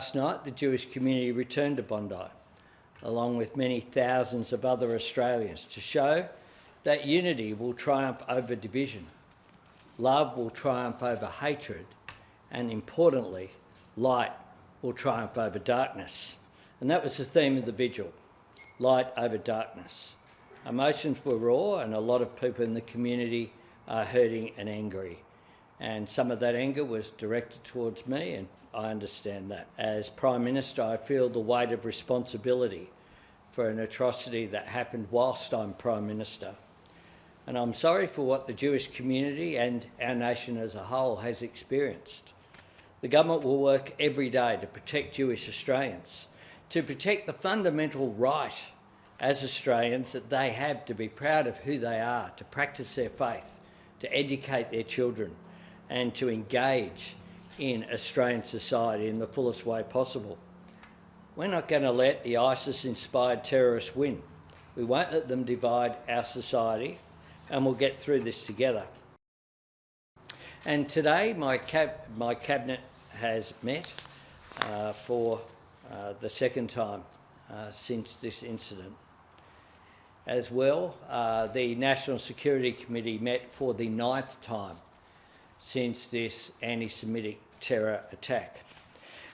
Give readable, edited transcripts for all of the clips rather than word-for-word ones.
Last night, the Jewish community returned to Bondi, along with many thousands of other Australians, to show that unity will triumph over division, love will triumph over hatred, and importantly, light will triumph over darkness. And that was the theme of the vigil, light over darkness. Emotions were raw and a lot of people in the community are hurting and angry. And some of that anger was directed towards me, and I understand that. As Prime Minister, I feel the weight of responsibility for an atrocity that happened whilst I'm Prime Minister. And I'm sorry for what the Jewish community and our nation as a whole has experienced. The government will work every day to protect Jewish Australians, to protect the fundamental right as Australians that they have to be proud of who they are, to practice their faith, to educate their children, and to engage in Australian society in the fullest way possible. We're not going to let the ISIS-inspired terrorists win. We won't let them divide our society, and we'll get through this together. And today, my cabinet has met for the second time since this incident. As well, the National Security Committee met for the 9th time since this anti-Semitic terror attack.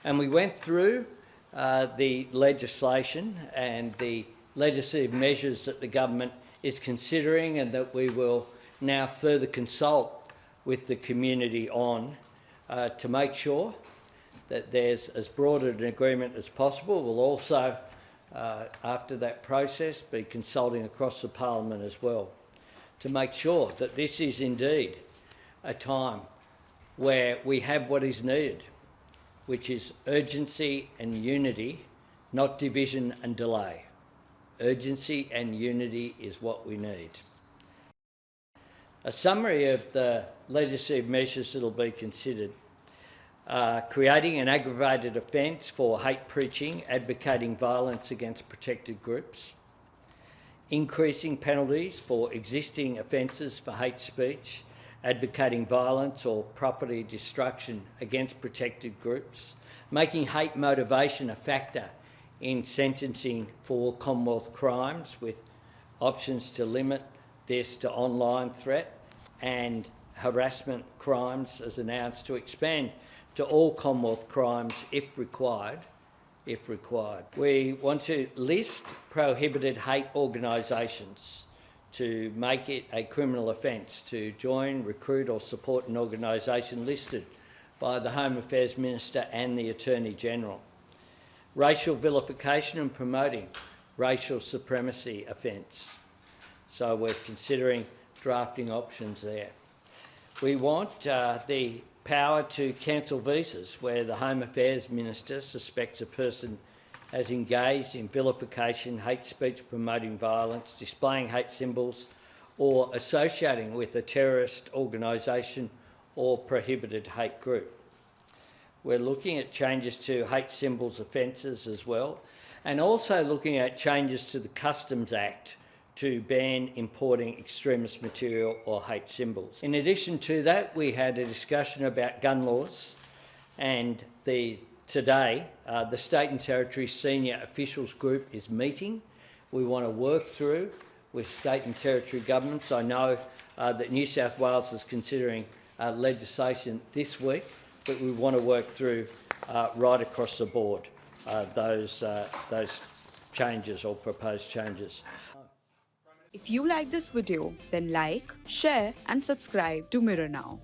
And we went through the legislation and the legislative measures that the government is considering and that we will now further consult with the community on to make sure that there's as broad an agreement as possible. We'll also, after that process, be consulting across the Parliament as well to make sure that this is indeed a time where we have what is needed, which is urgency and unity, not division and delay. Urgency and unity is what we need. A summary of the legislative measures that will be considered: creating an aggravated offence for hate preaching, advocating violence against protected groups, increasing penalties for existing offences for hate speech, advocating violence or property destruction against protected groups, making hate motivation a factor in sentencing for Commonwealth crimes with options to limit this to online threat and harassment crimes as announced to expand to all Commonwealth crimes if required. We want to list prohibited hate organisations to make it a criminal offence to join, recruit or support an organisation listed by the Home Affairs Minister and the Attorney-General. Racial vilification and promoting racial supremacy offence. So we're considering drafting options there. We want the power to cancel visas where the Home Affairs Minister suspects a person has engaged in vilification, hate speech promoting violence, displaying hate symbols or associating with a terrorist organisation or prohibited hate group. We're looking at changes to hate symbols offences as well, and also looking at changes to the Customs Act to ban importing extremist material or hate symbols. In addition to that, we had a discussion about gun laws, and today the State and Territory Senior Officials Group is meeting. We want to work through with State and Territory governments. I know that New South Wales is considering legislation this week, but we want to work through right across the board those changes or proposed changes. If you like this video, then like, share and subscribe to Mirror Now.